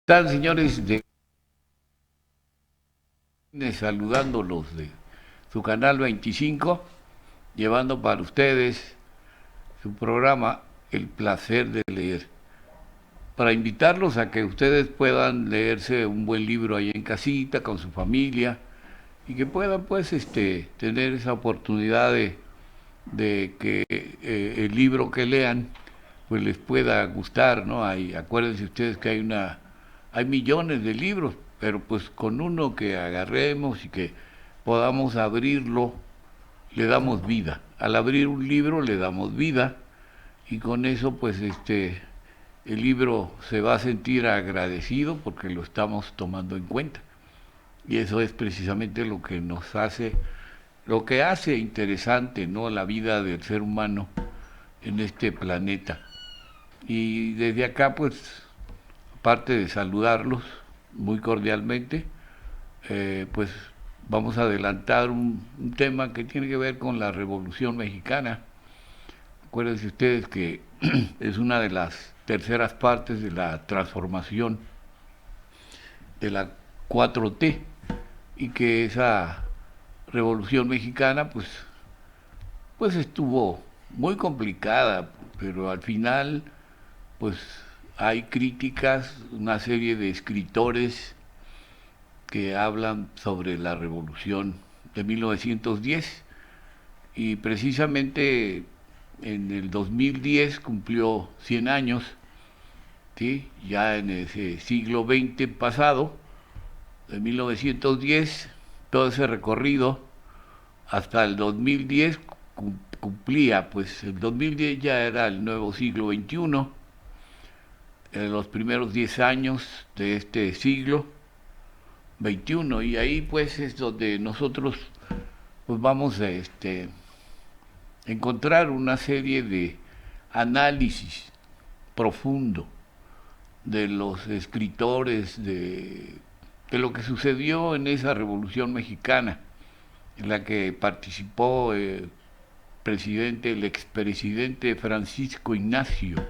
Están, señores, saludándolos de su canal 25, llevando para ustedes su programa El placer de leer, para invitarlos a que ustedes puedan leerse un buen libro ahí en casita con su familia y que puedan pues tener esa oportunidad de que el libro que lean pues les pueda gustar, ¿no? Acuérdense ustedes que hay millones de libros, pero pues con uno que agarremos y que podamos abrirlo, le damos vida. Al abrir un libro le damos vida y con eso pues el libro se va a sentir agradecido porque lo estamos tomando en cuenta. Y eso es precisamente lo que nos hace, lo que hace interesante, ¿no?, la vida del ser humano en este planeta. Y desde acá, pues, aparte de saludarlos muy cordialmente, pues vamos a adelantar un tema que tiene que ver con la Revolución Mexicana. Acuérdense ustedes que es una de las terceras partes de la transformación de la 4T y que esa Revolución Mexicana pues estuvo muy complicada, pero al final pues hay críticas, una serie de escritores que hablan sobre la revolución de 1910 y precisamente en el 2010 cumplió 100 años, ¿sí? Ya en ese siglo XX pasado, de 1910, todo ese recorrido hasta el 2010 cumplía, pues el 2010 ya era el nuevo siglo XXI, en los primeros 10 años de este siglo XXI, y ahí pues es donde nosotros pues vamos a encontrar una serie de análisis profundo de los escritores de lo que sucedió en esa Revolución Mexicana, en la que participó el expresidente Francisco Ignacio,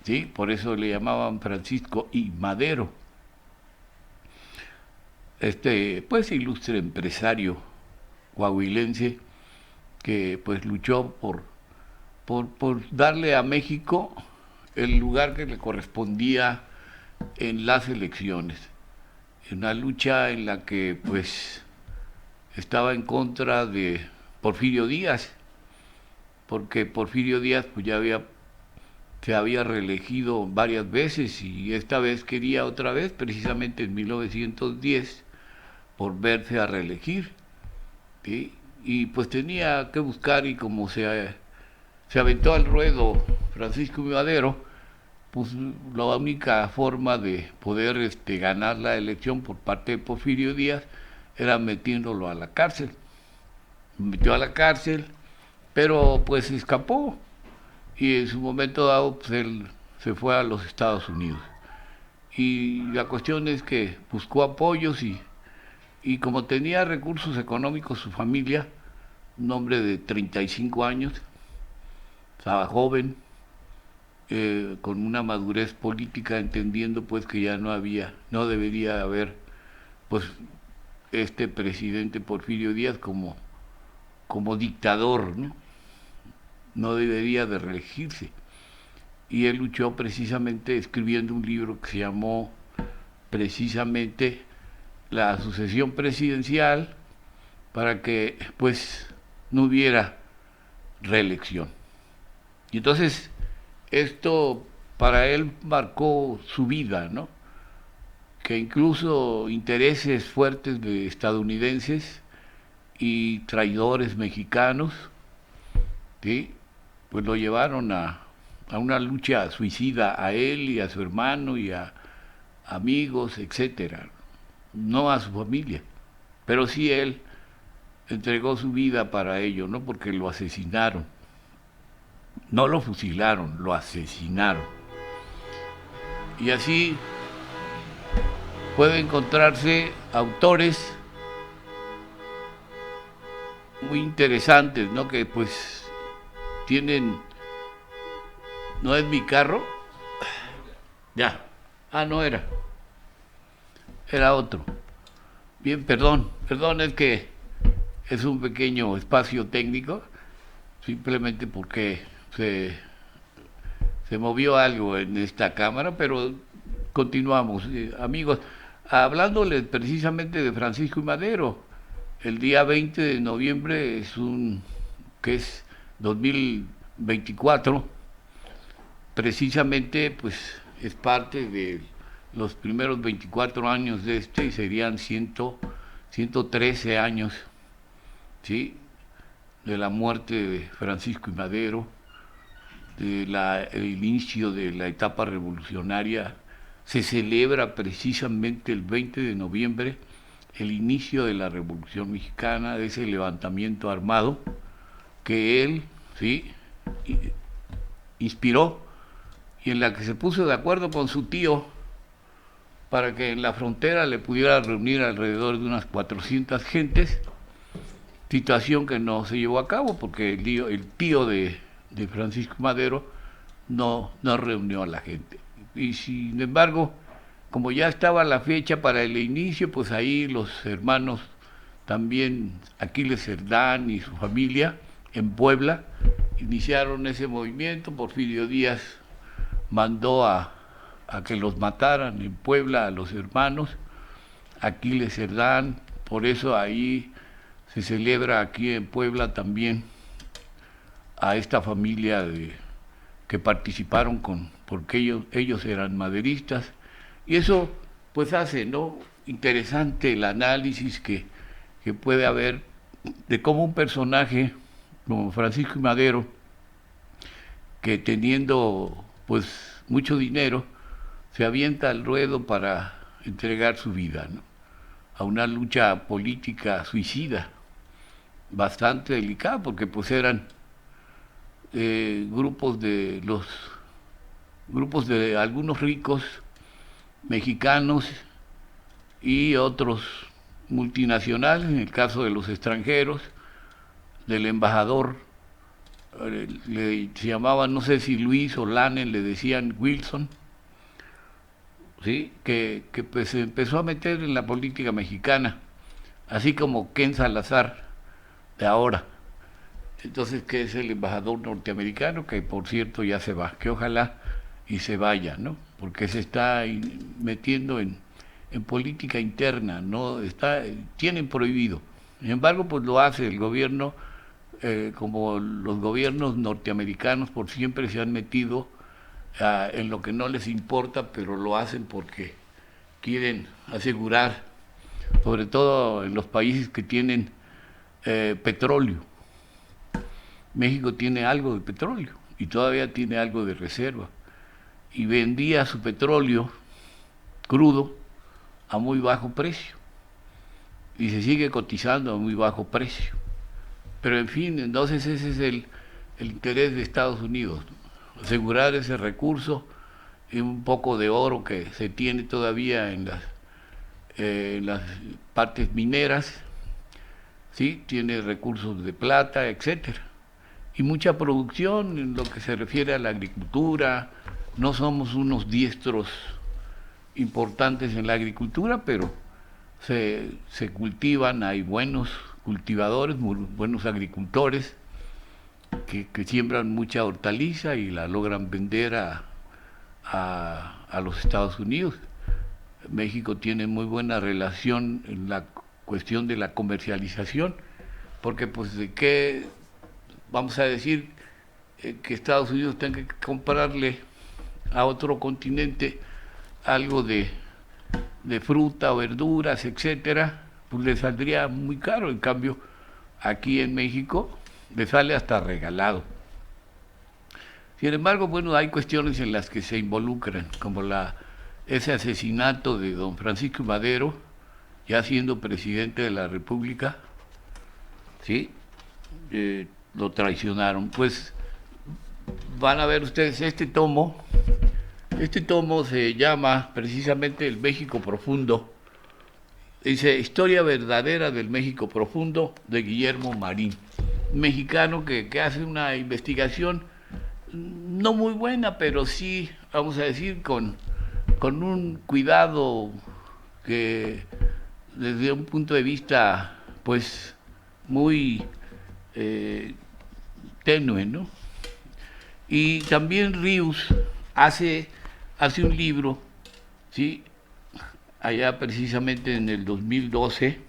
¿sí? Por eso le llamaban Francisco y Madero, pues ilustre empresario coahuilense que pues luchó por darle a México el lugar que le correspondía en las elecciones. Una lucha en la que pues estaba en contra de Porfirio Díaz, porque Porfirio Díaz pues se había reelegido varias veces y esta vez quería otra vez, precisamente en 1910, por verse a reelegir, ¿sí? Y pues tenía que buscar, y como se aventó al ruedo Francisco Madero, pues la única forma de poder ganar la elección por parte de Porfirio Díaz era metiéndolo a la cárcel. Lo metió a la cárcel, pero pues escapó y en su momento dado pues él se fue a los Estados Unidos. Y la cuestión es que buscó apoyos y como tenía recursos económicos su familia, un hombre de 35 años, estaba joven, con una madurez política, entendiendo pues que ya no debería haber pues este presidente Porfirio Díaz como dictador, ¿no? No debería de reelegirse. Y él luchó precisamente escribiendo un libro que se llamó precisamente La sucesión presidencial, para que pues no hubiera reelección. Y entonces esto para él marcó su vida, ¿no? Que incluso intereses fuertes de estadounidenses y traidores mexicanos, ¿sí?, pues lo llevaron a una lucha suicida a él y a su hermano y a amigos, etcétera. No a su familia, pero sí él entregó su vida para ello, ¿no? Porque lo asesinaron. No lo fusilaron, lo asesinaron. Y así puede encontrarse autores muy interesantes, ¿no? Que pues tienen... ¿No es mi carro? Ya. Ah, no era, era otro. Bien, perdón, es que es un pequeño espacio técnico, simplemente porque se, se movió algo en esta cámara, pero continuamos. Amigos, hablándoles precisamente de Francisco y Madero, el día 20 de noviembre que es 2024, precisamente pues es parte de los primeros 24 años de este y serían 113 años, ¿sí? De la muerte de Francisco y Madero, el inicio de la etapa revolucionaria. Se celebra precisamente el 20 de noviembre el inicio de la Revolución Mexicana, de ese levantamiento armado que él, ¿sí?, inspiró y en la que se puso de acuerdo con su tío para que en la frontera le pudiera reunir alrededor de unas 400 gentes, situación que no se llevó a cabo porque el tío de Francisco Madero no reunió a la gente. Y sin embargo, como ya estaba la fecha para el inicio, pues ahí los hermanos también, Aquiles Cerdán y su familia, en Puebla, iniciaron ese movimiento. Porfirio Díaz mandó a que los mataran en Puebla a los hermanos, Aquiles Cerdán, por eso ahí se celebra aquí en Puebla también a esta familia que participaron porque ellos eran maderistas, y eso pues hace, ¿no?, interesante el análisis que puede haber de cómo un personaje como Francisco y Madero, que teniendo pues mucho dinero, se avienta al ruedo para entregar su vida, ¿no?, a una lucha política suicida, bastante delicada, porque pues eran grupos de algunos ricos mexicanos y otros multinacionales, en el caso de los extranjeros, del embajador, se llamaba, no sé si Luis o Lanen, le decían Wilson, ¿sí?, que pues se empezó a meter en la política mexicana, así como Ken Salazar de ahora. Entonces, que es el embajador norteamericano, que por cierto ya se va, que ojalá y se vaya, ¿no? Porque se está metiendo en política interna, ¿no? Tienen prohibido. Sin embargo, pues lo hace el gobierno, como los gobiernos norteamericanos por siempre se han metido en lo que no les importa, pero lo hacen porque quieren asegurar, sobre todo en los países que tienen petróleo. México tiene algo de petróleo y todavía tiene algo de reserva, y vendía su petróleo crudo a muy bajo precio y se sigue cotizando a muy bajo precio. Pero en fin, entonces ese es el interés de Estados Unidos, ¿no?, asegurar ese recurso y un poco de oro que se tiene todavía en las partes mineras, ¿sí?, tiene recursos de plata, etcétera, y mucha producción en lo que se refiere a la agricultura. No somos unos diestros importantes en la agricultura, pero se cultivan, hay buenos cultivadores, buenos agricultores que siembran mucha hortaliza y la logran vender a los Estados Unidos. México tiene muy buena relación en la cuestión de la comercialización, porque pues de qué vamos a decir que Estados Unidos tenga que comprarle a otro continente algo de fruta o verduras, etcétera, pues le saldría muy caro. En cambio, aquí en México le sale hasta regalado. Sin embargo, bueno, hay cuestiones en las que se involucran, como ese asesinato de don Francisco Madero, ya siendo presidente de la República, ¿sí? Lo traicionaron. Pues van a ver ustedes este tomo se llama precisamente El México Profundo. Dice Historia verdadera del México Profundo, de Guillermo Marín, un mexicano que hace una investigación no muy buena, pero sí, vamos a decir, con con un cuidado que desde un punto de vista pues muy eh, tenue, ¿no? Y también Ríos hace un libro, ¿sí? Allá precisamente en el 2012,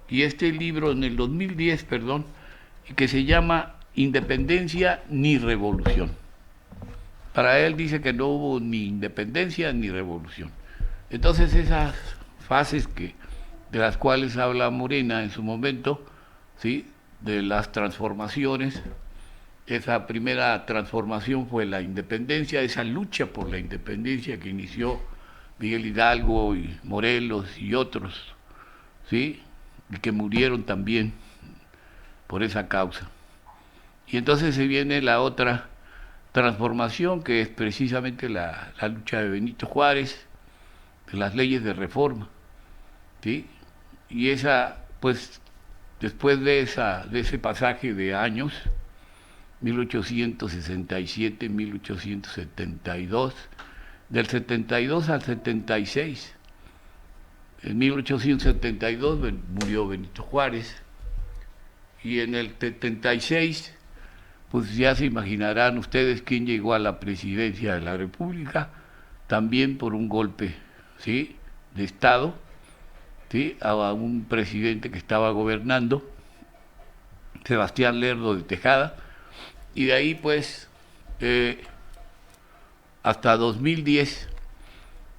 y este libro en el 2010, perdón, que se llama Independencia ni Revolución. Para él dice que no hubo ni independencia ni revolución. Entonces esas fases de las cuales habla Morena en su momento, ¿sí? De las transformaciones, esa primera transformación fue la independencia, esa lucha por la independencia que inició Miguel Hidalgo y Morelos y otros, ¿sí? Y que murieron también por esa causa. Y entonces se viene la otra transformación, que es precisamente la lucha de Benito Juárez, de las leyes de reforma, ¿sí? Y esa, pues, después de ese pasaje de años, 1867, 1872, del 72 al 76. En 1872 murió Benito Juárez y en el 76, pues ya se imaginarán ustedes quién llegó a la presidencia de la República, también por un golpe, ¿sí? De Estado, ¿sí? A un presidente que estaba gobernando, Sebastián Lerdo de Tejada, y de ahí pues hasta 2010.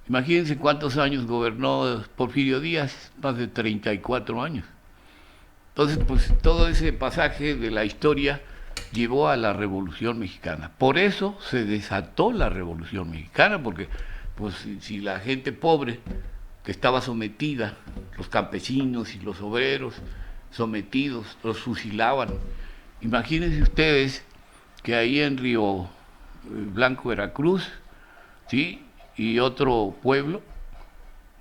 Imagínense cuántos años gobernó Porfirio Díaz, más de 34 años. Entonces, pues todo ese pasaje de la historia llevó a la Revolución Mexicana. Por eso se desató la Revolución Mexicana, porque pues si la gente pobre que estaba sometida, los campesinos y los obreros sometidos, los fusilaban. Imagínense ustedes que ahí en Río Blanco, Veracruz, ¿sí? Y otro pueblo,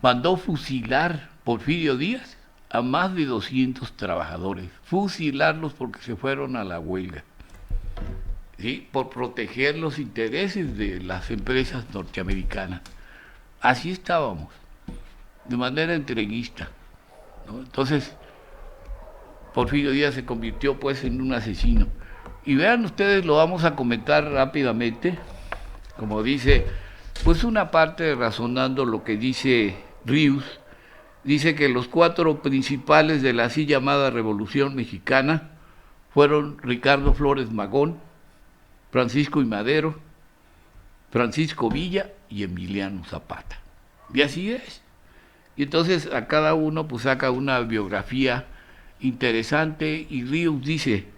mandó fusilar Porfirio Díaz a más de 200 trabajadores, fusilarlos porque se fueron a la huelga, ¿sí? Por proteger los intereses de las empresas norteamericanas. Así estábamos, de manera entreguista, ¿no? Entonces, Porfirio Díaz se convirtió pues en un asesino. Y vean ustedes, lo vamos a comentar rápidamente, como dice, pues una parte razonando lo que dice Ríos, dice que los cuatro principales de la así llamada Revolución Mexicana fueron Ricardo Flores Magón, Francisco I. Madero, Francisco Villa y Emiliano Zapata. Y así es. Y entonces a cada uno pues saca una biografía interesante y Ríos dice,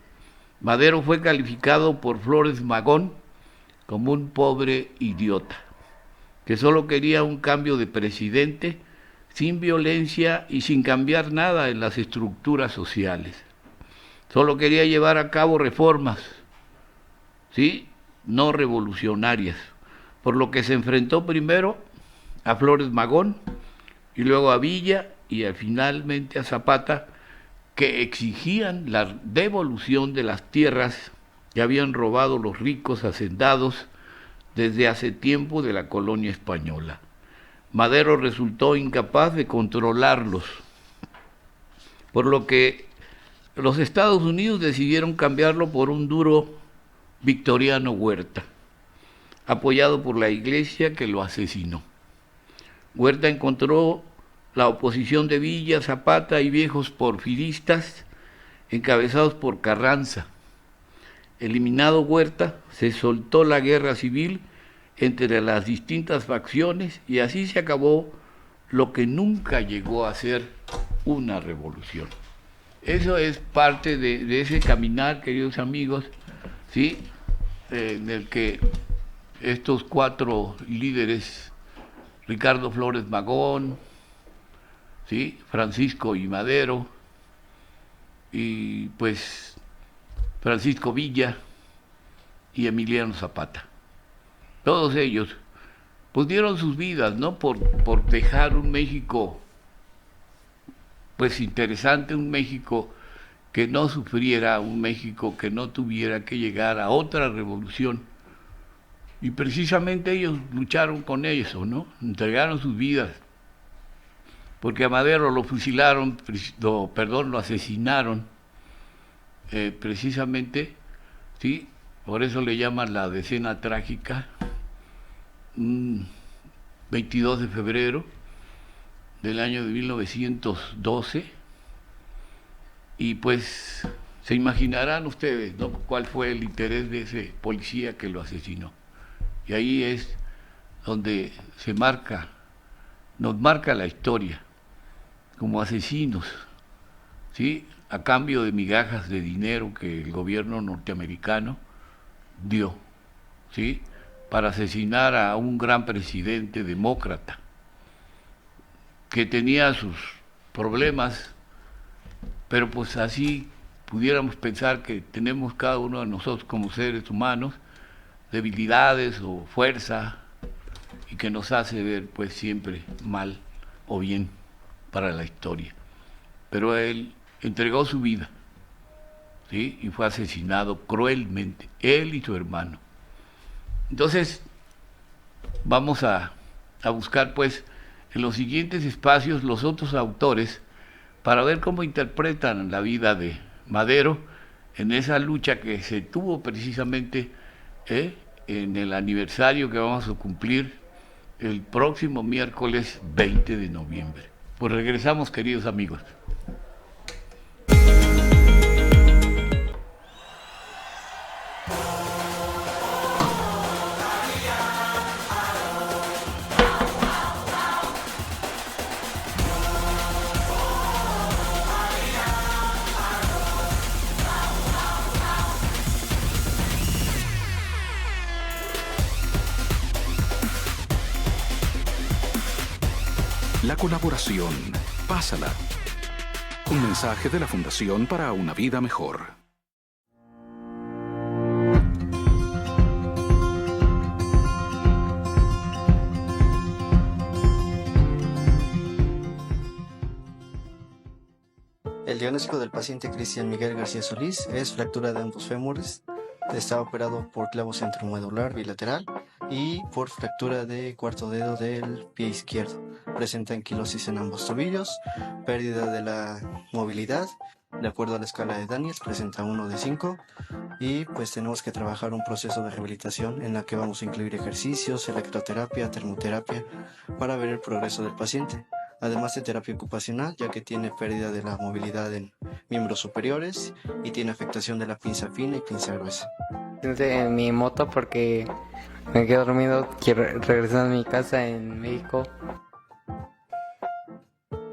Madero fue calificado por Flores Magón como un pobre idiota, que solo quería un cambio de presidente sin violencia y sin cambiar nada en las estructuras sociales. Solo quería llevar a cabo reformas, ¿sí? No revolucionarias, por lo que se enfrentó primero a Flores Magón y luego a Villa y finalmente a Zapata, que exigían la devolución de las tierras que habían robado los ricos hacendados desde hace tiempo de la colonia española. Madero resultó incapaz de controlarlos, por lo que los Estados Unidos decidieron cambiarlo por un duro Victoriano Huerta, apoyado por la Iglesia, que lo asesinó. Huerta encontró la oposición de Villa, Zapata y viejos porfiristas encabezados por Carranza. Eliminado Huerta, se soltó la guerra civil entre las distintas facciones y así se acabó lo que nunca llegó a ser una revolución. Eso es parte de ese caminar, queridos amigos, ¿sí? En el que estos cuatro líderes, Ricardo Flores Magón, ¿sí? Francisco I. Madero y pues Francisco Villa y Emiliano Zapata, todos ellos pues dieron sus vidas, ¿no? Por dejar un México pues interesante, un México que no sufriera, un México que no tuviera que llegar a otra revolución Y precisamente ellos lucharon con eso, ¿no? Entregaron sus vidas, porque a Madero lo fusilaron, lo asesinaron, precisamente, ¿sí? Por eso le llaman la decena trágica, un 22 de febrero del año de 1912, y pues se imaginarán ustedes, ¿no?, cuál fue el interés de ese policía que lo asesinó. Y ahí es donde nos marca la historia como asesinos, ¿sí? A cambio de migajas de dinero que el gobierno norteamericano dio, ¿sí?, para asesinar a un gran presidente demócrata que tenía sus problemas, pero pues así pudiéramos pensar que tenemos cada uno de nosotros como seres humanos debilidades o fuerza, y que nos hace ver pues siempre mal o bien para la historia. Pero él entregó su vida, ¿sí?, y fue asesinado cruelmente, él y su hermano. Entonces, vamos a buscar pues en los siguientes espacios los otros autores para ver cómo interpretan la vida de Madero en esa lucha que se tuvo precisamente en el aniversario que vamos a cumplir el próximo miércoles 20 de noviembre. Pues regresamos, queridos amigos. La colaboración. Pásala. Un mensaje de la Fundación para una vida mejor. El diagnóstico del paciente Cristian Miguel García Solís es fractura de ambos fémures. Está operado por clavo centromedular bilateral y por fractura de cuarto dedo del pie izquierdo. Presenta anquilosis en ambos tobillos, pérdida de la movilidad. De acuerdo a la escala de Daniels, presenta 1 de 5 y pues tenemos que trabajar un proceso de rehabilitación en la que vamos a incluir ejercicios, electroterapia, termoterapia para ver el progreso del paciente. Además de terapia ocupacional, ya que tiene pérdida de la movilidad en miembros superiores y tiene afectación de la pinza fina y pinza gruesa. En mi moto porque me quedo dormido, quiero regresar a mi casa en México.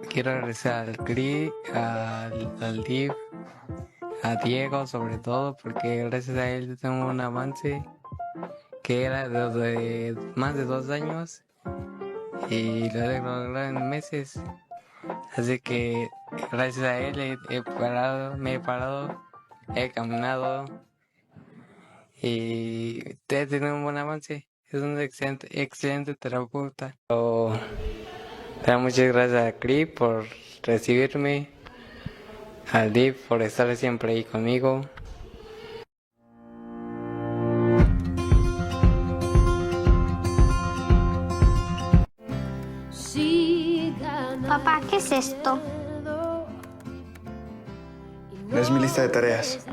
Quiero regresar al CRI, al DIF, a Diego sobre todo, porque gracias a él tengo un avance que era de más de 2 años y lo he logrado en meses. Así que gracias a él me he parado, he caminado y he tenido un buen avance. Es un excelente terapeuta. Pero muchas gracias a CRI por recibirme, al DIF por estar siempre ahí conmigo. Papá, ¿qué es esto? Es mi lista de tareas.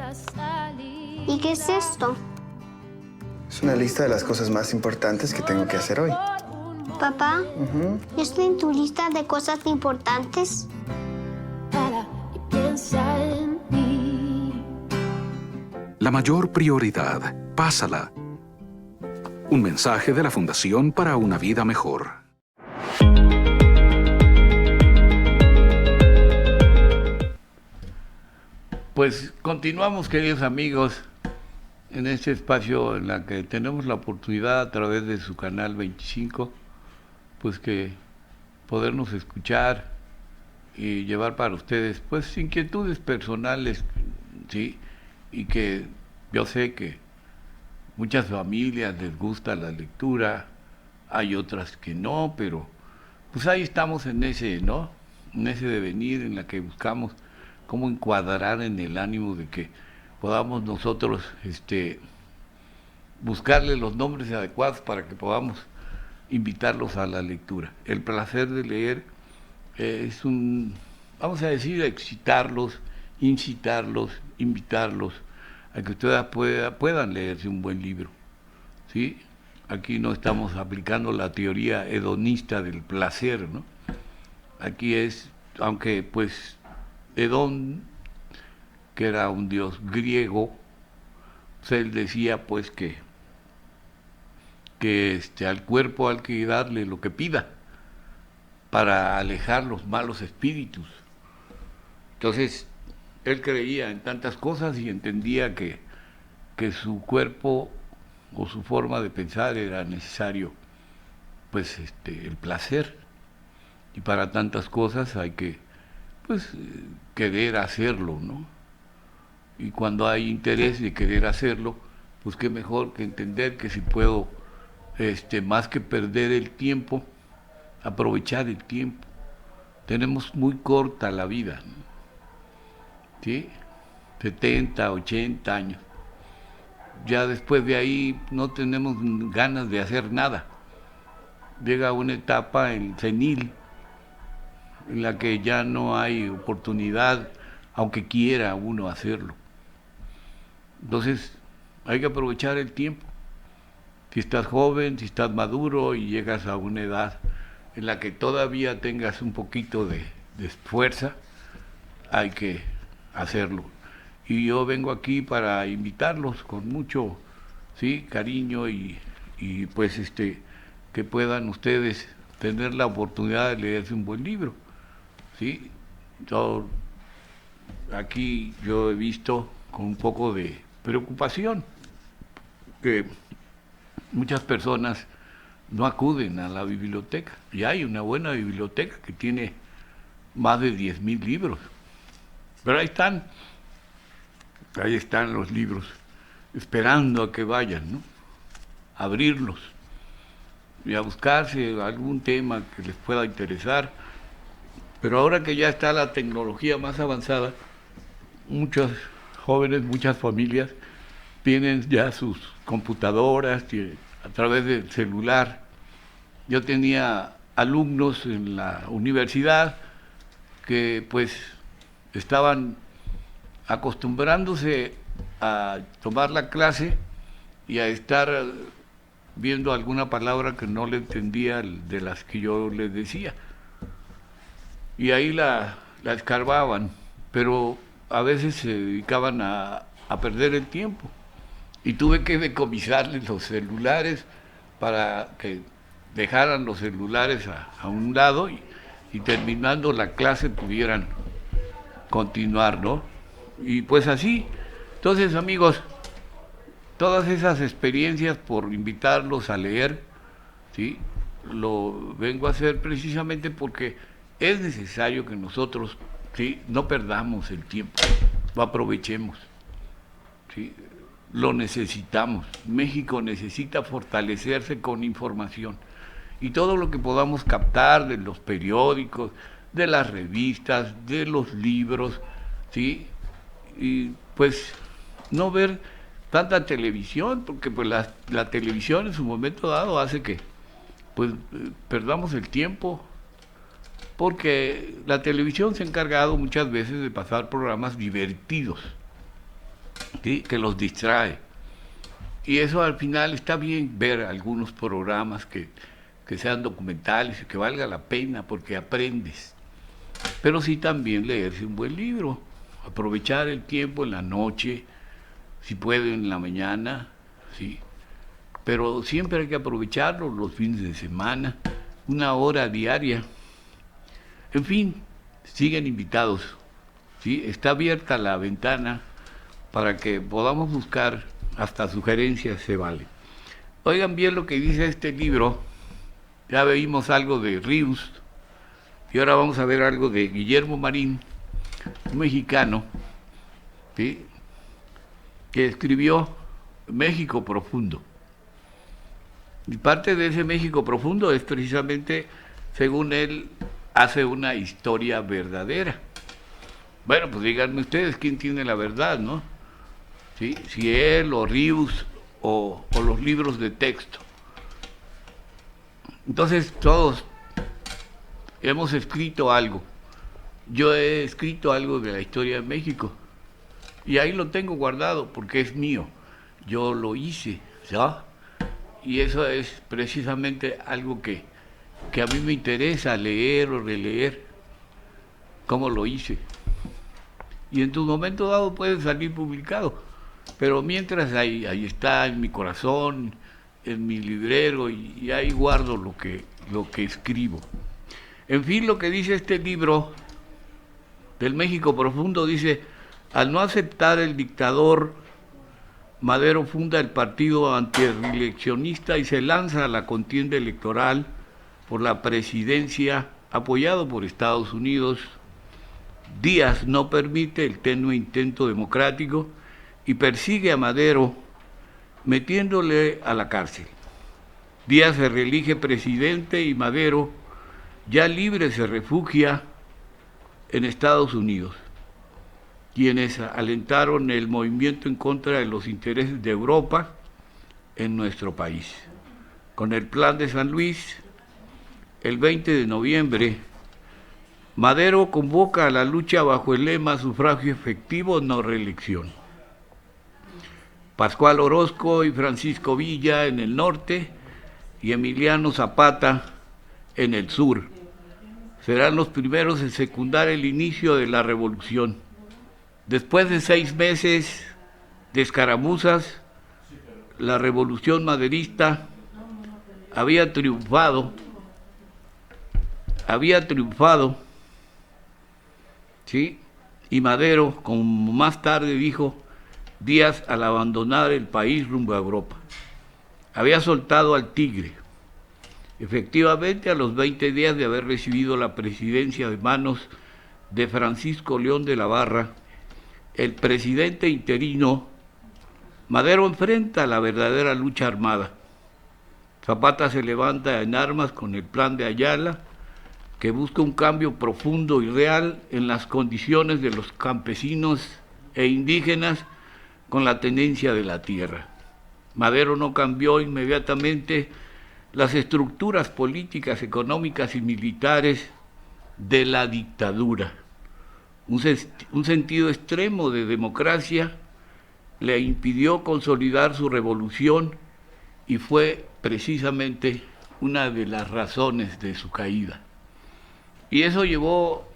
¿Y qué es esto? Es una lista de las cosas más importantes que tengo que hacer hoy. Papá, ¿yo estoy en tu lista de cosas importantes? La mayor prioridad. Pásala. Un mensaje de la Fundación para una vida mejor. Pues continuamos, queridos amigos, en este espacio en la que tenemos la oportunidad a través de su canal 25, pues que podernos escuchar y llevar para ustedes pues inquietudes personales, ¿sí? Y que yo sé que muchas familias les gusta la lectura, hay otras que no, pero pues ahí estamos en ese, ¿no?, en ese devenir en la que buscamos cómo encuadrar en el ánimo de que podamos nosotros buscarle los nombres adecuados para que podamos invitarlos a la lectura. El placer de leer es vamos a decir, excitarlos, incitarlos, invitarlos a que ustedes puedan leerse un buen libro, ¿sí? Aquí no estamos aplicando la teoría hedonista del placer, ¿no? Aquí es, aunque pues Hedón, que era un dios griego, pues él decía pues que al cuerpo hay que darle lo que pida para alejar los malos espíritus. Entonces, él creía en tantas cosas y entendía que su cuerpo o su forma de pensar era necesario, pues, el placer. Y para tantas cosas hay que, pues, querer hacerlo, ¿no? Y cuando hay interés de querer hacerlo, pues qué mejor que entender que si puedo, más que perder el tiempo, aprovechar el tiempo. Tenemos muy corta la vida, ¿no? ¿Sí? 70, 80 años. Ya después de ahí no tenemos ganas de hacer nada. Llega una etapa senil en la que ya no hay oportunidad, aunque quiera uno hacerlo. Entonces, hay que aprovechar el tiempo. Si estás joven, si estás maduro y llegas a una edad en la que todavía tengas un poquito de fuerza, hay que hacerlo. Y yo vengo aquí para invitarlos con mucho, sí, cariño y pues que puedan ustedes tener la oportunidad de leerse un buen libro, ¿sí? Aquí yo he visto con un poco de preocupación que muchas personas no acuden a la biblioteca. Y hay una buena biblioteca que tiene más de 10,000 libros. Pero ahí están los libros, esperando a que vayan, ¿no? A abrirlos y a buscarse algún tema que les pueda interesar. Pero ahora que ya está la tecnología más avanzada, muchos jóvenes, muchas familias tienen ya sus computadoras a través del celular. Yo tenía alumnos en la universidad que pues estaban acostumbrándose a tomar la clase y a estar viendo alguna palabra que no le entendía de las que yo les decía. Y ahí la escarbaban, pero a veces se dedicaban a perder el tiempo. Y tuve que decomisarles los celulares para que dejaran los celulares a un lado y terminando la clase pudieran continuar, ¿no? Y pues así. Entonces, amigos, todas esas experiencias por invitarlos a leer, ¿sí? Lo vengo a hacer precisamente porque es necesario que nosotros, ¿sí?, no perdamos el tiempo, lo aprovechemos, ¿sí? Lo necesitamos. México necesita fortalecerse con información. Y todo lo que podamos captar de los periódicos, de las revistas, de los libros, ¿sí? Y pues no ver tanta televisión, porque pues la televisión en su momento dado hace que pues perdamos el tiempo, porque la televisión se ha encargado muchas veces de pasar programas divertidos, ¿sí?, que los distrae. Y eso al final está bien ver algunos programas que sean documentales y que valga la pena porque aprendes. Pero sí también leerse un buen libro, aprovechar el tiempo en la noche, si puede en la mañana, sí. Pero siempre hay que aprovecharlo los fines de semana, 1 hora diaria. En fin, siguen invitados, ¿sí? Está abierta la ventana para que podamos buscar, hasta sugerencias se vale. Oigan bien lo que dice este libro. Ya vimos algo de Ríos y ahora vamos a ver algo de Guillermo Marín, un mexicano, ¿sí?, que escribió México Profundo. Y parte de ese México Profundo es precisamente, según él, hace una historia verdadera. Bueno, pues díganme ustedes quién tiene la verdad, ¿no? ¿Sí? Si él o Ríos o los libros de texto. Entonces todos hemos escrito algo. Yo he escrito algo de la historia de México y ahí lo tengo guardado porque es mío. Yo lo hice, ¿ya? Y eso es precisamente algo que a mí me interesa leer o releer, cómo lo hice. Y en tu momento dado puede salir publicado, pero mientras ahí está en mi corazón, en mi librero, y ahí guardo lo que escribo. En fin, lo que dice este libro del México Profundo dice: al no aceptar el dictador, Madero funda el partido antireeleccionista y se lanza a la contienda electoral por la presidencia, apoyado por Estados Unidos. Díaz no permite el tenue intento democrático y persigue a Madero metiéndole a la cárcel. Díaz se reelige presidente y Madero, ya libre, se refugia en Estados Unidos, quienes alentaron el movimiento en contra de los intereses de Europa en nuestro país. Con el Plan de San Luis, el 20 de noviembre, Madero convoca a la lucha bajo el lema sufragio efectivo, no reelección. Pascual Orozco y Francisco Villa en el norte y Emiliano Zapata en el sur serán los primeros en secundar el inicio de la revolución. Después de 6 meses de escaramuzas, la revolución maderista había triunfado, ¿sí? Y Madero, como más tarde dijo Díaz al abandonar el país rumbo a Europa, había soltado al tigre. Efectivamente, a los 20 días de haber recibido la presidencia de manos de Francisco León de la Barra, el presidente interino, Madero enfrenta la verdadera lucha armada. Zapata se levanta en armas con el Plan de Ayala, que busca un cambio profundo y real en las condiciones de los campesinos e indígenas con la tenencia de la tierra. Madero no cambió inmediatamente las estructuras políticas, económicas y militares de la dictadura. Un sentido extremo de democracia le impidió consolidar su revolución y fue precisamente una de las razones de su caída. Y eso llevó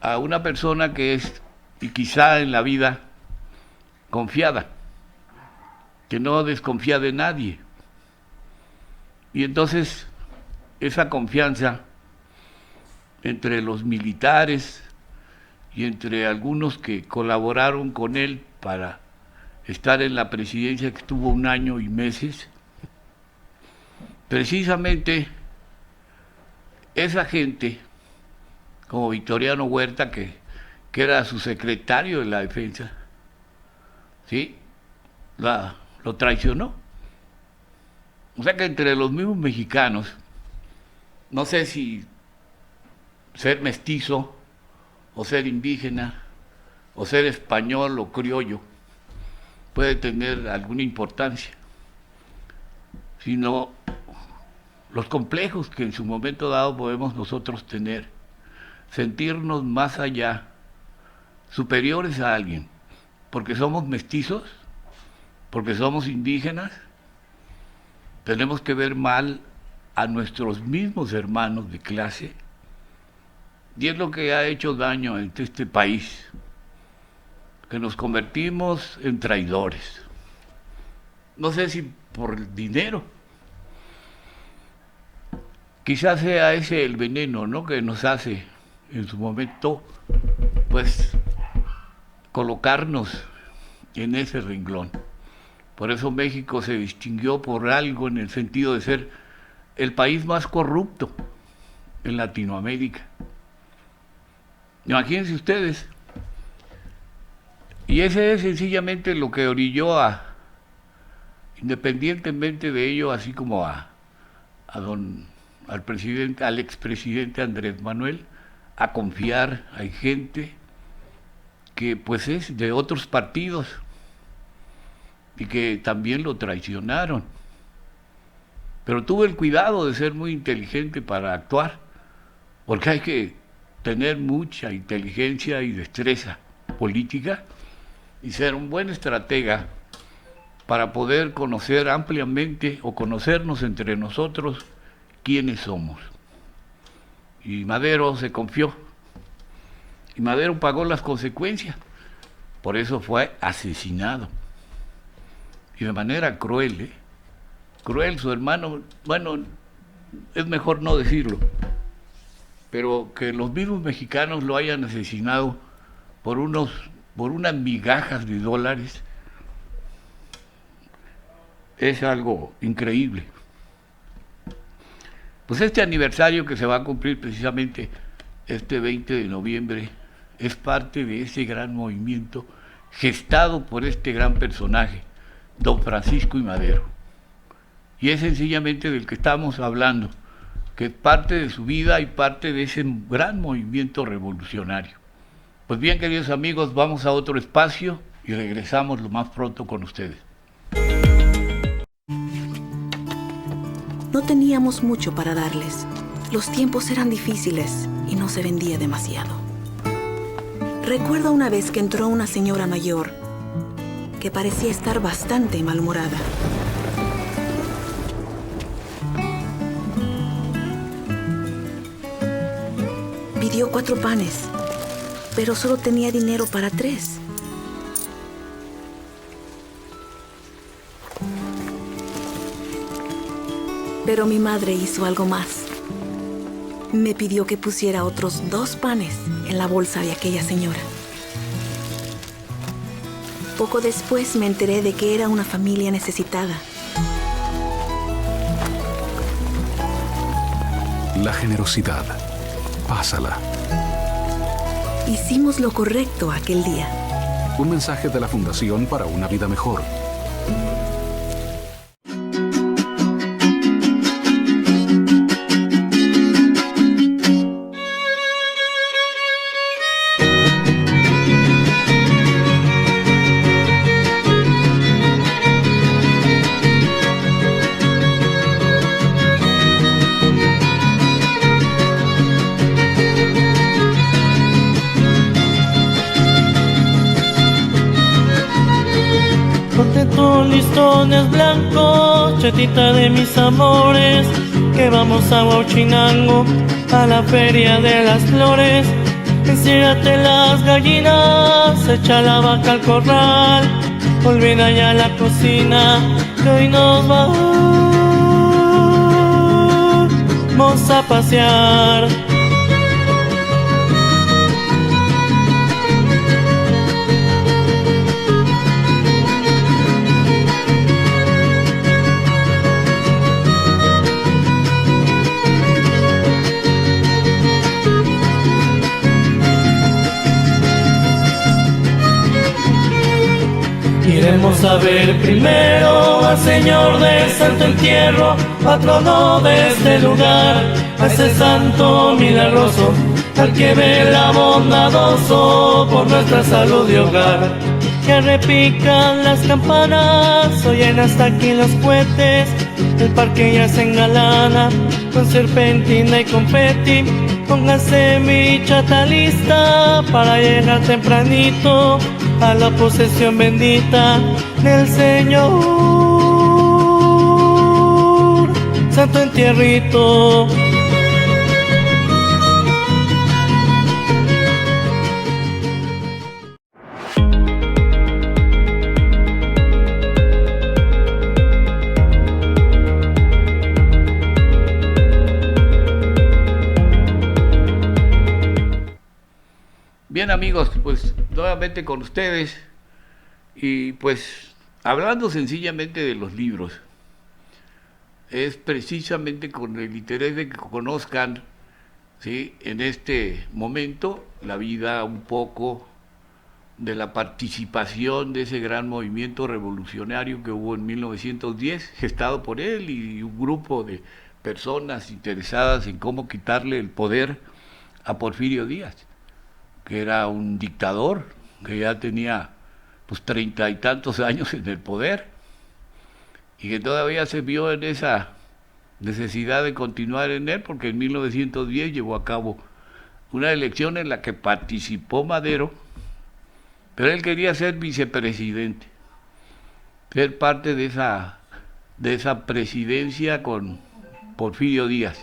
a una persona que es, y quizá en la vida, confiada, que no desconfía de nadie. Y entonces esa confianza entre los militares y entre algunos que colaboraron con él para estar en la presidencia, que estuvo 1 año y meses, precisamente esa gente, como Victoriano Huerta, que era su secretario de la defensa, ¿sí? Lo traicionó. O sea que entre los mismos mexicanos, no sé si ser mestizo, o ser indígena, o ser español o criollo, puede tener alguna importancia, sino los complejos que en su momento dado podemos nosotros tener, sentirnos más allá, superiores a alguien, porque somos mestizos, porque somos indígenas. Tenemos que ver mal a nuestros mismos hermanos de clase, y es lo que ha hecho daño en este país, que nos convertimos en traidores. No sé si por el dinero, quizás sea ese el veneno, ¿no?, que nos hace en su momento, pues, colocarnos en ese renglón. Por eso México se distinguió por algo en el sentido de ser el país más corrupto en Latinoamérica. Imagínense ustedes. Y ese es sencillamente lo que orilló independientemente de ello, así como al expresidente Andrés Manuel, a confiar. Hay gente que pues es de otros partidos y que también lo traicionaron. Pero tuve el cuidado de ser muy inteligente para actuar, porque hay que tener mucha inteligencia y destreza política y ser un buen estratega para poder conocer ampliamente o conocernos entre nosotros quiénes somos. Y Madero se confió, y Madero pagó las consecuencias, por eso fue asesinado, y de manera cruel, cruel. Su hermano, bueno, es mejor no decirlo, pero que los mismos mexicanos lo hayan asesinado por unas migajas de dólares, es algo increíble. Pues este aniversario que se va a cumplir precisamente este 20 de noviembre es parte de ese gran movimiento gestado por este gran personaje, don Francisco I. Madero. Y es sencillamente del que estamos hablando, que es parte de su vida y parte de ese gran movimiento revolucionario. Pues bien, queridos amigos, vamos a otro espacio y regresamos lo más pronto con ustedes. No teníamos mucho para darles. Los tiempos eran difíciles y no se vendía demasiado. Recuerdo una vez que entró una señora mayor que parecía estar bastante malhumorada. Pidió 4 panes, pero solo tenía dinero para 3. Pero mi madre hizo algo más. Me pidió que pusiera otros 2 panes en la bolsa de aquella señora. Poco después me enteré de que era una familia necesitada. La generosidad. Pásala. Hicimos lo correcto aquel día. Un mensaje de la Fundación para una Vida Mejor. Listones blancos, chetita de mis amores, que vamos a Huachinango, a la feria de las flores. Enciérrate las gallinas, echa la vaca al corral, olvida ya la cocina, que hoy nos vamos a pasear. Iremos a ver primero al Señor del Santo Entierro, patrono de este lugar, a ese santo milagroso, al que vela bondadoso por nuestra salud y hogar. Que repican las campanas, oyen hasta aquí los cohetes, el parque ya se engalana con serpentina y confeti. Póngase mi chata lista para llegar tempranito a la posesión bendita del Señor Santo Entierrito. Bien, amigos, pues nuevamente con ustedes y pues hablando sencillamente de los libros, es precisamente con el interés de que conozcan, ¿sí?, en este momento la vida un poco de la participación de ese gran movimiento revolucionario que hubo en 1910, gestado por él y un grupo de personas interesadas en cómo quitarle el poder a Porfirio Díaz, que era un dictador que ya tenía pues 30 y tantos años en el poder. y que todavía se vio en esa necesidad de continuar en él, porque en 1910 llevó a cabo una elección en la que participó Madero, pero él quería ser vicepresidente, ser parte de esa presidencia con Porfirio Díaz.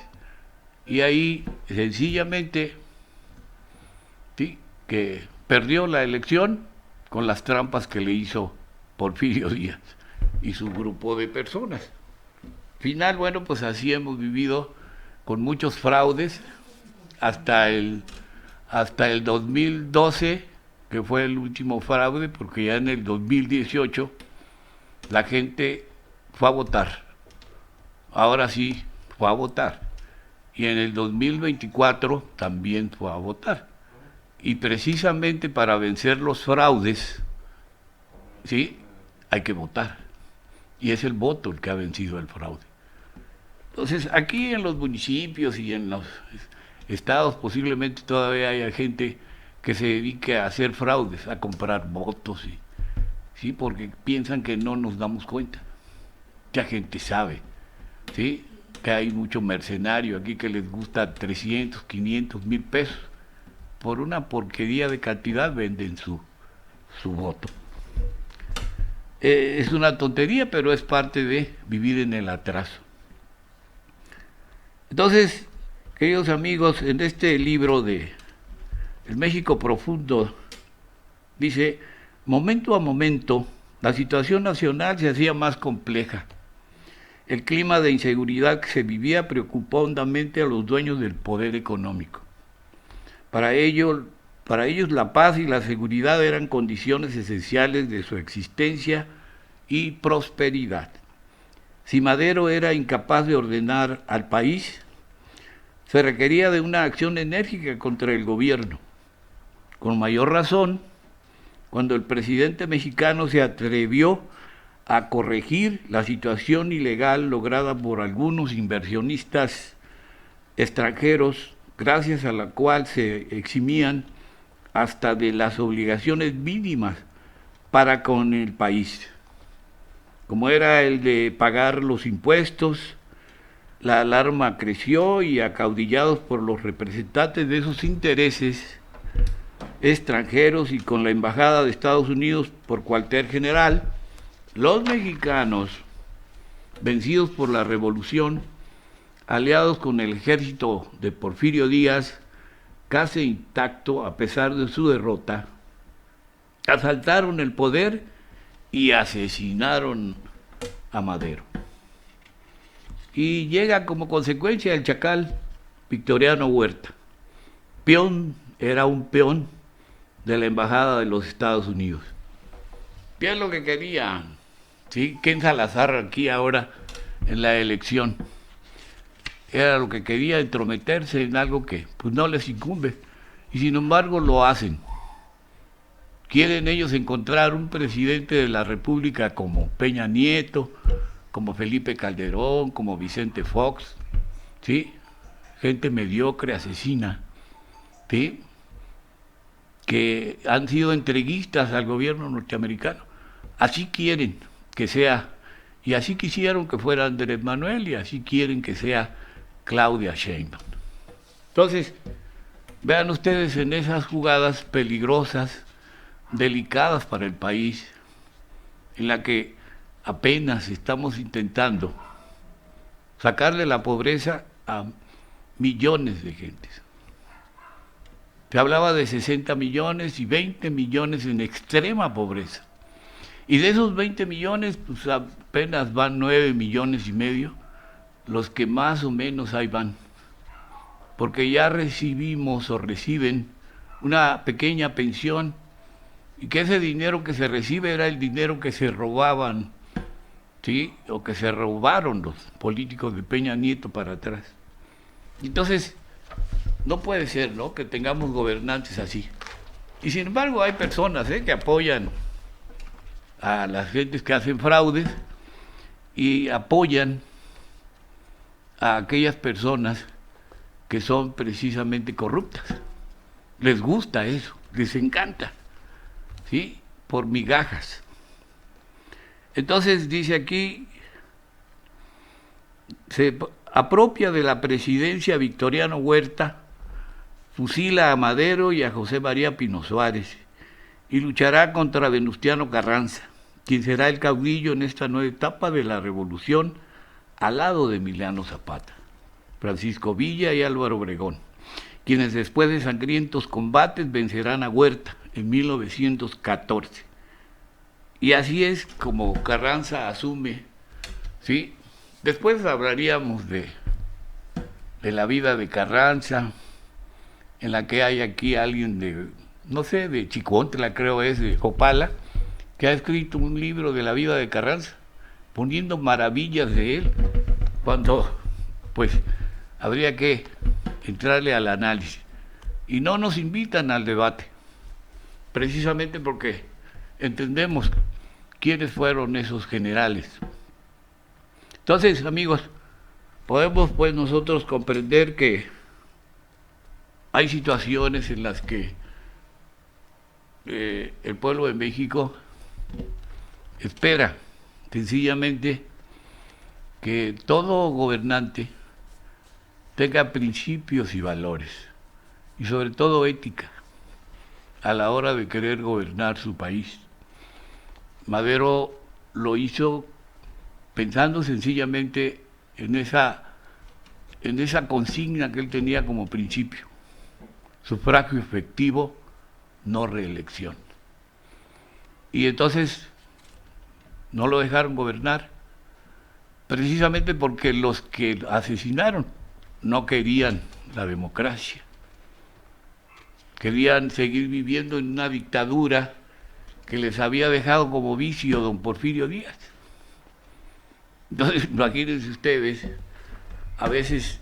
Y ahí sencillamente, sí, que perdió la elección con las trampas que le hizo Porfirio Díaz y su grupo de personas. Final, bueno, pues así hemos vivido con muchos fraudes hasta el 2012, que fue el último fraude, porque ya en el 2018 la gente fue a votar. Ahora sí fue a votar. Y en el 2024 también fue a votar. Y precisamente para vencer los fraudes, ¿sí?, hay que votar. Y es el voto el que ha vencido el fraude. Entonces, aquí en los municipios y en los estados posiblemente todavía haya gente que se dedique a hacer fraudes, a comprar votos, ¿sí?, porque piensan que no nos damos cuenta. Ya gente sabe, ¿sí?, que hay mucho mercenario aquí que les gusta 300, 500, 1000 pesos. Por una porquería de cantidad venden su voto. Es una tontería, pero es parte de vivir en el atraso. Entonces, queridos amigos, en este libro de El México Profundo, dice, momento a momento, la situación nacional se hacía más compleja. El clima de inseguridad que se vivía preocupó hondamente a los dueños del poder económico. Para ellos la paz y la seguridad eran condiciones esenciales de su existencia y prosperidad. Si Madero era incapaz de ordenar al país, se requería de una acción enérgica contra el gobierno. Con mayor razón, cuando el presidente mexicano se atrevió a corregir la situación ilegal lograda por algunos inversionistas extranjeros, gracias a la cual se eximían hasta de las obligaciones mínimas para con el país, como era el de pagar los impuestos. La alarma creció y, acaudillados por los representantes de esos intereses extranjeros y con la Embajada de Estados Unidos por cuartel general, los mexicanos, vencidos por la revolución, aliados con el ejército de Porfirio Díaz, casi intacto a pesar de su derrota, asaltaron el poder y asesinaron a Madero. Y llega como consecuencia el chacal Victoriano Huerta. Era un peón de la Embajada de los Estados Unidos. ¿Qué es lo que quería? ¿Sí? Ken Salazar aquí ahora en la elección. Era lo que quería, entrometerse en algo que pues no les incumbe. Y sin embargo lo hacen. Quieren ellos encontrar un presidente de la República como Peña Nieto, como Felipe Calderón, como Vicente Fox, ¿sí? Gente mediocre, asesina, ¿sí?, que han sido entreguistas al gobierno norteamericano. Así quieren que sea, y así quisieron que fuera Andrés Manuel, y así quieren que sea Claudia Sheinbaum. Entonces, vean ustedes en esas jugadas peligrosas, delicadas para el país, en la que apenas estamos intentando sacarle la pobreza a millones de gentes. Se hablaba de 60 millones y 20 millones en extrema pobreza. Y de esos 20 millones, pues apenas van 9 millones y medio, los que más o menos ahí van. Porque ya recibimos o reciben una pequeña pensión, y que ese dinero que se recibe era el dinero que se robaban, ¿sí?, o que se robaron los políticos de Peña Nieto para atrás. Entonces, no puede ser, ¿no?, que tengamos gobernantes así. Y sin embargo hay personas que apoyan a las gentes que hacen fraudes y apoyan a aquellas personas que son precisamente corruptas. Les gusta eso, les encanta, ¿sí?, por migajas. Entonces dice aquí, se apropia de la presidencia Victoriano Huerta, fusila a Madero y a José María Pino Suárez y luchará contra Venustiano Carranza, quien será el caudillo en esta nueva etapa de la revolución al lado de Emiliano Zapata, Francisco Villa y Álvaro Obregón, quienes después de sangrientos combates vencerán a Huerta en 1914. Y así es como Carranza asume, ¿sí? Después hablaríamos de la vida de Carranza, en la que hay aquí alguien de, no sé, de Chicontla, creo es, de Jopala, que ha escrito un libro de la vida de Carranza, poniendo maravillas de él, cuando, pues, habría que entrarle al análisis. Y no nos invitan al debate, precisamente porque entendemos quiénes fueron esos generales. Entonces, amigos, podemos pues nosotros comprender que hay situaciones en las que el pueblo de México espera sencillamente que todo gobernante tenga principios y valores, y sobre todo ética, a la hora de querer gobernar su país. Madero lo hizo pensando sencillamente en esa consigna que él tenía como principio: sufragio efectivo, no reelección. Y entonces no lo dejaron gobernar, precisamente porque los que asesinaron no querían la democracia, querían seguir viviendo en una dictadura que les había dejado como vicio don Porfirio Díaz. Entonces, imagínense ustedes, a veces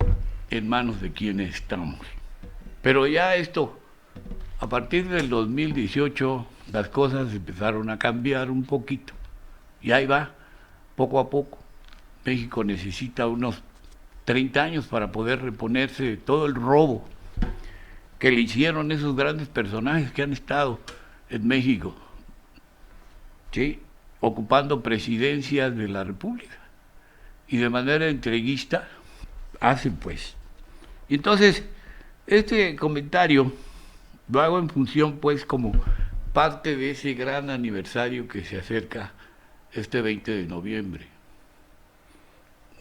en manos de quienes estamos. Pero ya esto, a partir del 2018, las cosas empezaron a cambiar un poquito. Y ahí va, poco a poco. México necesita unos 30 años para poder reponerse de todo el robo que le hicieron esos grandes personajes que han estado en México, ¿sí?, ocupando presidencias de la República. Y de manera entreguista hacen pues. Y entonces, este comentario lo hago en función pues como parte de ese gran aniversario que se acerca este 20 de noviembre.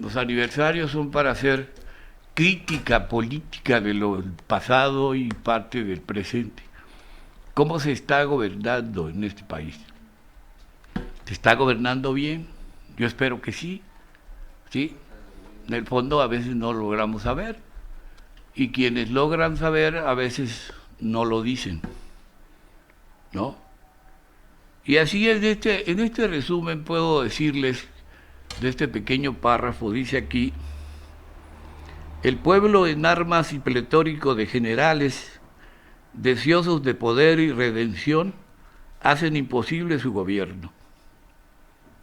Los aniversarios son para hacer crítica política de lo pasado y parte del presente. ¿Cómo se está gobernando en este país? ¿Se está gobernando bien? Yo espero que sí. ¿Sí? En el fondo a veces no logramos saber, y quienes logran saber a veces no lo dicen, ¿no? Y así es, en este resumen puedo decirles, de este pequeño párrafo, dice aquí: el pueblo en armas y pletórico de generales, deseosos de poder y redención, hacen imposible su gobierno.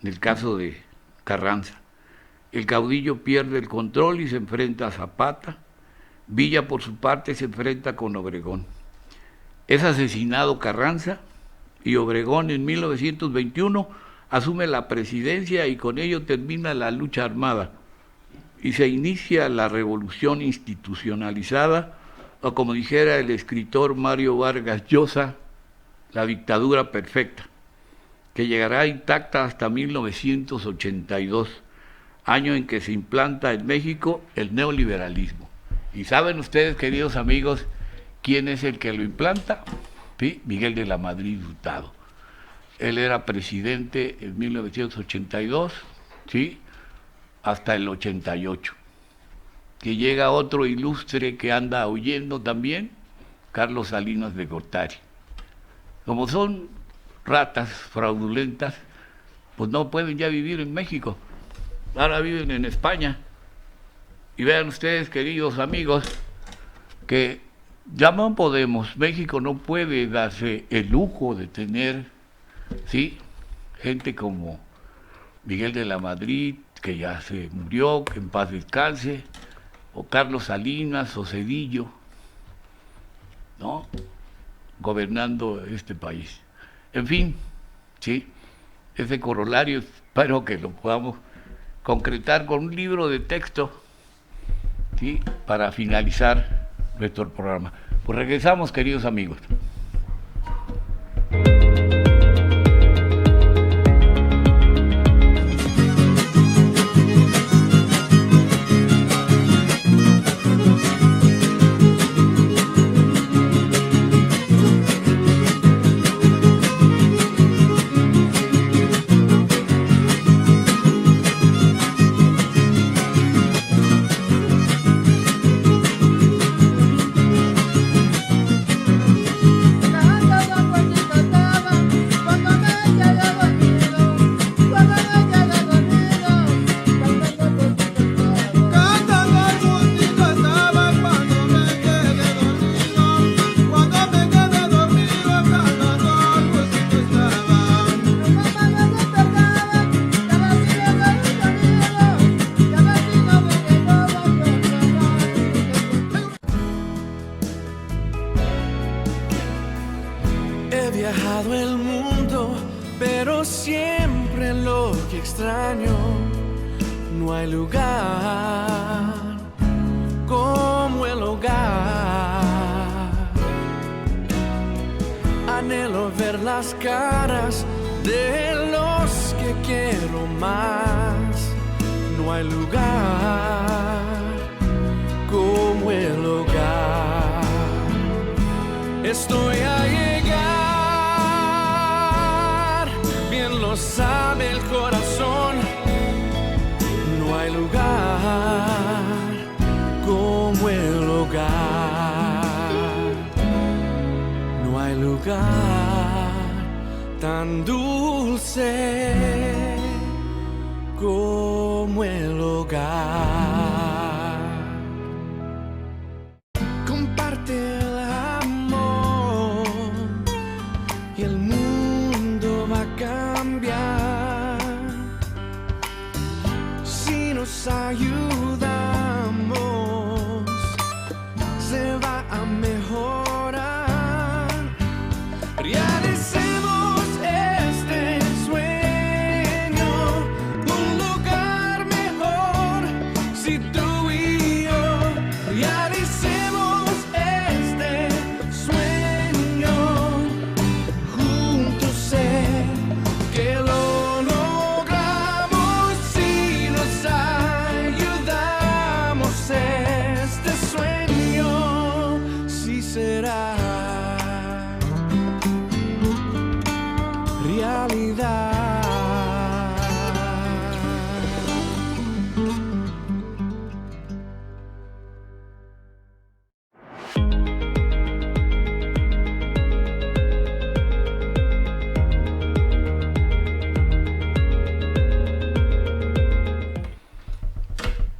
En el caso de Carranza, el caudillo pierde el control y se enfrenta a Zapata. Villa, por su parte, se enfrenta con Obregón. Es asesinado Carranza y Obregón en 1921 asume la presidencia, y con ello termina la lucha armada y se inicia la revolución institucionalizada, o como dijera el escritor Mario Vargas Llosa, la dictadura perfecta, que llegará intacta hasta 1982, año en que se implanta en México el neoliberalismo. Y saben ustedes, queridos amigos, quién es el que lo implanta, ¿sí? Miguel de la Madrid Hurtado. Él era presidente en 1982, ¿sí?, hasta el 88. Que llega otro ilustre que anda huyendo también, Carlos Salinas de Gortari. Como son ratas fraudulentas, pues no pueden ya vivir en México. Ahora viven en España. Y vean ustedes, queridos amigos, que ya no podemos, México no puede darse el lujo de tener, ¿sí?, gente como Miguel de la Madrid, que ya se murió, que en paz descanse, o Carlos Salinas, o Zedillo, ¿no?, gobernando este país. En fin, ¿sí?, ese corolario espero que lo podamos concretar con un libro de texto, ¿sí?, para finalizar nuestro programa. Pues regresamos, queridos amigos. He viajado el mundo, pero siempre lo que extraño, no hay lugar como el hogar. Anhelo ver las caras de los que quiero más, no hay lugar como el hogar. Estoy a llegar, bien lo sabe el corazón, no hay lugar como el hogar, no hay lugar tan dulce como el hogar. Comparte el amor y el mundo va a cambiar si nos ayudamos, se va a mejorar. Realicemos este sueño, un lugar mejor si tú y yo realicemos este sueño juntos, sé que lo logramos si nos ayudamos. Este sueño sí será realidad.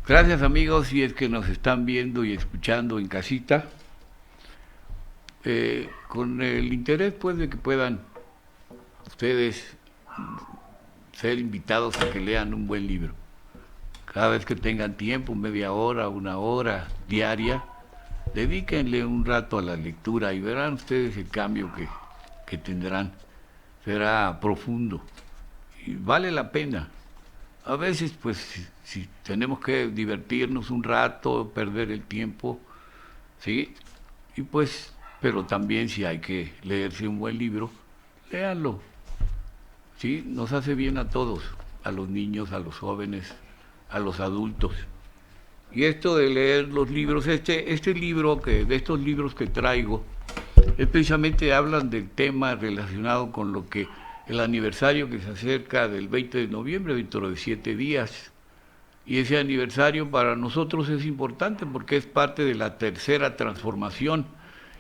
Gracias, amigos, si es que nos están viendo y escuchando en casita, con el interés pues de que puedan ustedes ser invitados a que lean un buen libro. Cada vez que tengan tiempo, media hora, una hora diaria, dedíquenle un rato a la lectura y verán ustedes el cambio que tendrán. Será profundo y vale la pena. A veces, pues, si tenemos que divertirnos un rato, perder el tiempo, ¿sí? Y pues, pero también si hay que leerse un buen libro, léanlo, ¿sí? Nos hace bien a todos, a los niños, a los jóvenes, a los adultos. Y esto de leer los libros, este libro, de estos libros que traigo, es precisamente hablan del tema relacionado con lo que el aniversario que se acerca del 20 de noviembre, dentro de 7 días. Y ese aniversario para nosotros es importante porque es parte de la tercera transformación.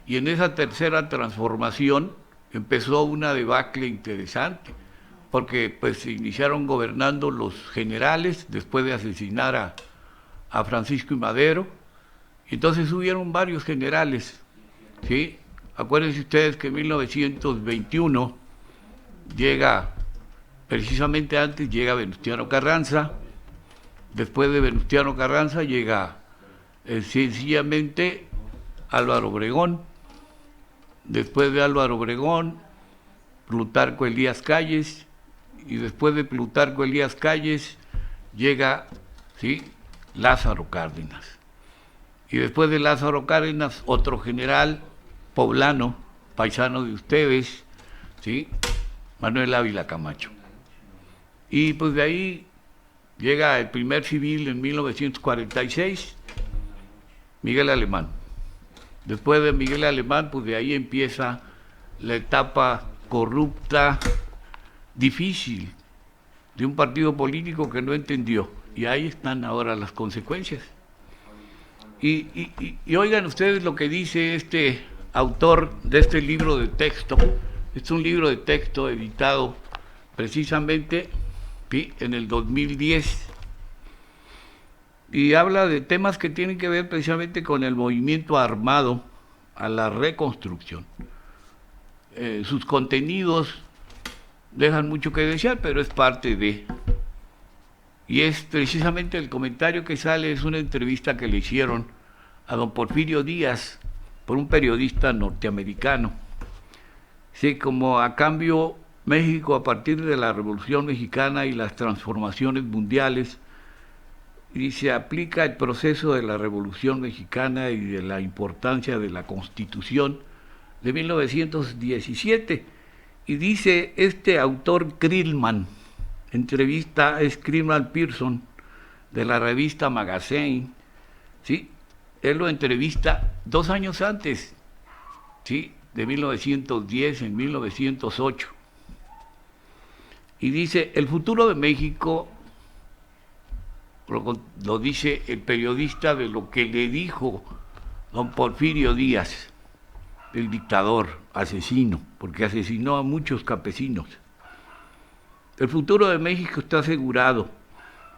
Y en esa tercera transformación empezó una debacle interesante, porque pues se iniciaron gobernando los generales después de asesinar a Francisco y Madero. Entonces hubieron varios generales, ¿sí? Acuérdense ustedes que en 1921 llega, precisamente antes llega Venustiano Carranza. Después de Venustiano Carranza llega sencillamente Álvaro Obregón. Después de Álvaro Obregón, Plutarco Elías Calles. Y después de Plutarco Elías Calles llega, ¿sí?, Lázaro Cárdenas. Y después de Lázaro Cárdenas, otro general poblano, paisano de ustedes, ¿sí?, Manuel Ávila Camacho. Y pues de ahí llega el primer civil en 1946, Miguel Alemán. Después de Miguel Alemán, pues de ahí empieza la etapa corrupta, difícil, de un partido político que no entendió. Y ahí están ahora las consecuencias. Y oigan ustedes lo que dice este autor de este libro de texto. Es un libro de texto editado precisamente, ¿sí?, en el 2010. Y habla de temas que tienen que ver precisamente con el movimiento armado a la reconstrucción. Sus contenidos dejan mucho que desear, pero es parte de... Y es precisamente el comentario que sale, es una entrevista que le hicieron a don Porfirio Díaz por un periodista norteamericano. Sí, como a cambio México, a partir de la Revolución Mexicana y las transformaciones mundiales, y se aplica el proceso de la Revolución Mexicana y de la importancia de la Constitución de 1917. Y dice este autor Krillman, es Krillman Pearson, de la revista Magazine, ¿sí? Él lo entrevista 2 años antes, ¿sí?, de 1910, en 1908. Y dice, el futuro de México, lo dice el periodista de lo que le dijo don Porfirio Díaz, el dictador, asesino, porque asesinó a muchos campesinos. El futuro de México está asegurado,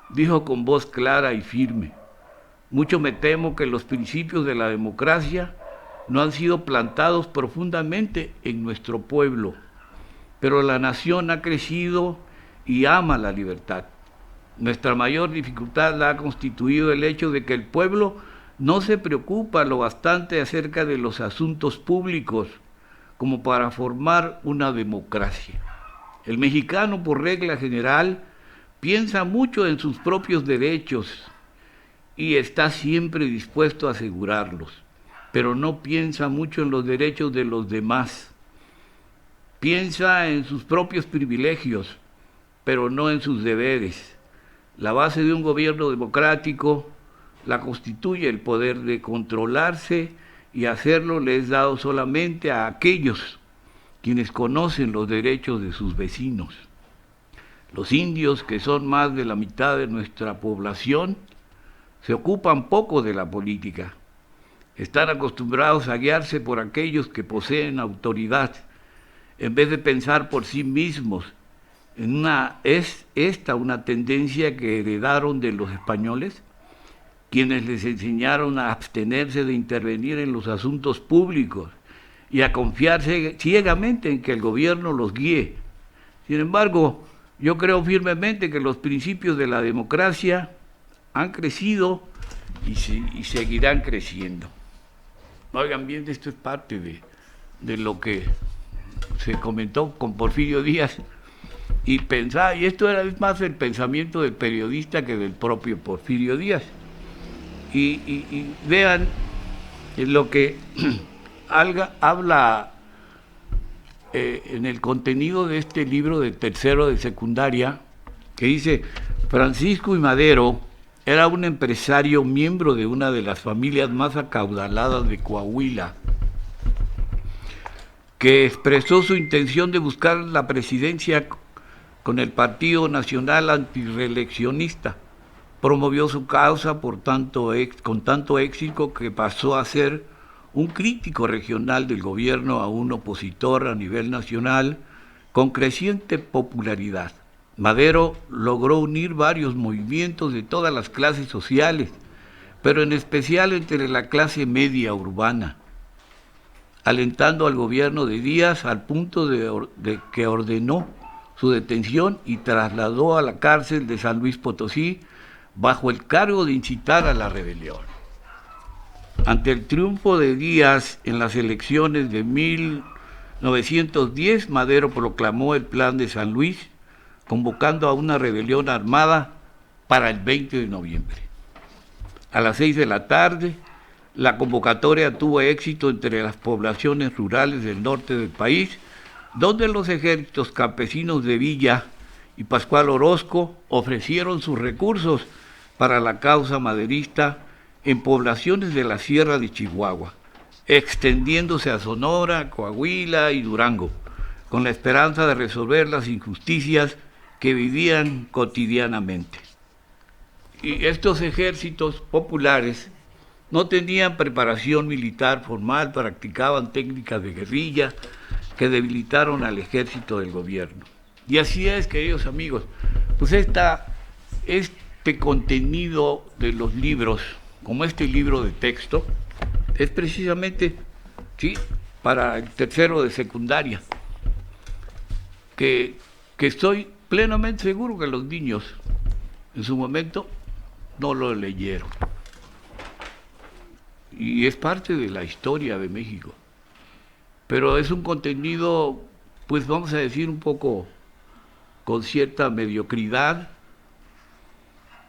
dijo con voz clara y firme. Mucho me temo que los principios de la democracia no han sido plantados profundamente en nuestro pueblo, pero la nación ha crecido y ama la libertad. Nuestra mayor dificultad la ha constituido el hecho de que el pueblo no se preocupa lo bastante acerca de los asuntos públicos como para formar una democracia. El mexicano, por regla general, piensa mucho en sus propios derechos y está siempre dispuesto a asegurarlos, pero no piensa mucho en los derechos de los demás. Piensa en sus propios privilegios, pero no en sus deberes. La base de un gobierno democrático la constituye el poder de controlarse, y hacerlo le es dado solamente a aquellos quienes conocen los derechos de sus vecinos. Los indios, que son más de la mitad de nuestra población, se ocupan poco de la política. Están acostumbrados a guiarse por aquellos que poseen autoridad, en vez de pensar por sí mismos. Es esta una tendencia que heredaron de los españoles, quienes les enseñaron a abstenerse de intervenir en los asuntos públicos y a confiarse ciegamente en que el gobierno los guíe. Sin embargo, yo creo firmemente que los principios de la democracia han crecido y seguirán creciendo. Oigan bien, esto es parte de lo que se comentó con Porfirio Díaz, y pensaba, y esto era más el pensamiento del periodista que del propio Porfirio Díaz. Y vean lo que habla en el contenido de este libro de tercero de secundaria, que dice: Francisco I. Madero era un empresario miembro de una de las familias más acaudaladas de Coahuila, que expresó su intención de buscar la presidencia con el Partido Nacional Antireeleccionista. Promovió su causa con tanto éxito que pasó a ser un crítico regional del gobierno a un opositor a nivel nacional con creciente popularidad. Madero logró unir varios movimientos de todas las clases sociales, pero en especial entre la clase media urbana, alentando al gobierno de Díaz al punto de que ordenó su detención y trasladó a la cárcel de San Luis Potosí bajo el cargo de incitar a la rebelión. Ante el triunfo de Díaz en las elecciones de 1910, Madero proclamó el Plan de San Luis, convocando a una rebelión armada para el 20 de noviembre. A las 6 de la tarde, la convocatoria tuvo éxito entre las poblaciones rurales del norte del país, donde los ejércitos campesinos de Villa y Pascual Orozco ofrecieron sus recursos para la causa maderista en poblaciones de la Sierra de Chihuahua, extendiéndose a Sonora, Coahuila y Durango, con la esperanza de resolver las injusticias que vivían cotidianamente. Y estos ejércitos populares no tenían preparación militar formal, practicaban técnicas de guerrilla que debilitaron al ejército del gobierno. Y así es, queridos amigos, pues este contenido de los libros, como este libro de texto, es precisamente, ¿sí?, para el tercero de secundaria, que estoy plenamente seguro que los niños en su momento no lo leyeron. Y es parte de la historia de México. Pero es un contenido, pues vamos a decir, un poco con cierta mediocridad,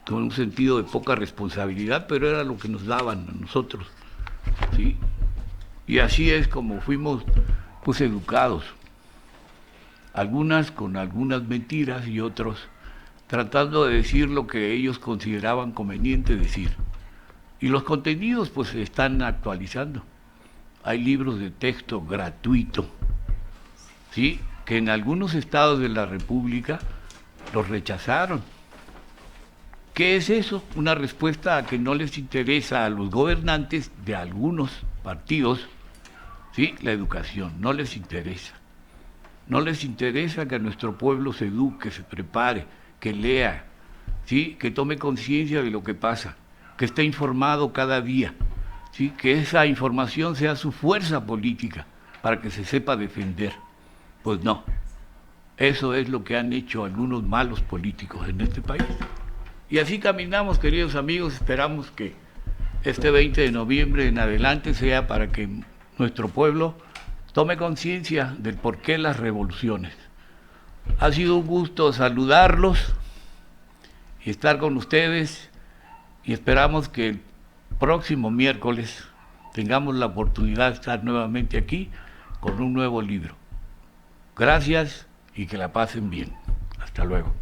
con un sentido de poca responsabilidad, pero era lo que nos daban a nosotros, ¿sí? Y así es como fuimos, pues, educados. Algunas con algunas mentiras y otros tratando de decir lo que ellos consideraban conveniente decir. Y los contenidos pues se están actualizando. Hay libros de texto gratuito, ¿sí?, que en algunos estados de la República los rechazaron. ¿Qué es eso? Una respuesta a que no les interesa a los gobernantes de algunos partidos, ¿sí?, la educación, no les interesa. No les interesa que nuestro pueblo se eduque, se prepare, que lea, ¿sí?, que tome conciencia de lo que pasa, que esté informado cada día, ¿sí?, que esa información sea su fuerza política para que se sepa defender. Pues no, eso es lo que han hecho algunos malos políticos en este país. Y así caminamos, queridos amigos, esperamos que este 20 de noviembre en adelante sea para que nuestro pueblo tome conciencia del porqué de las revoluciones. Ha sido un gusto saludarlos y estar con ustedes, y esperamos que el próximo miércoles tengamos la oportunidad de estar nuevamente aquí con un nuevo libro. Gracias y que la pasen bien. Hasta luego.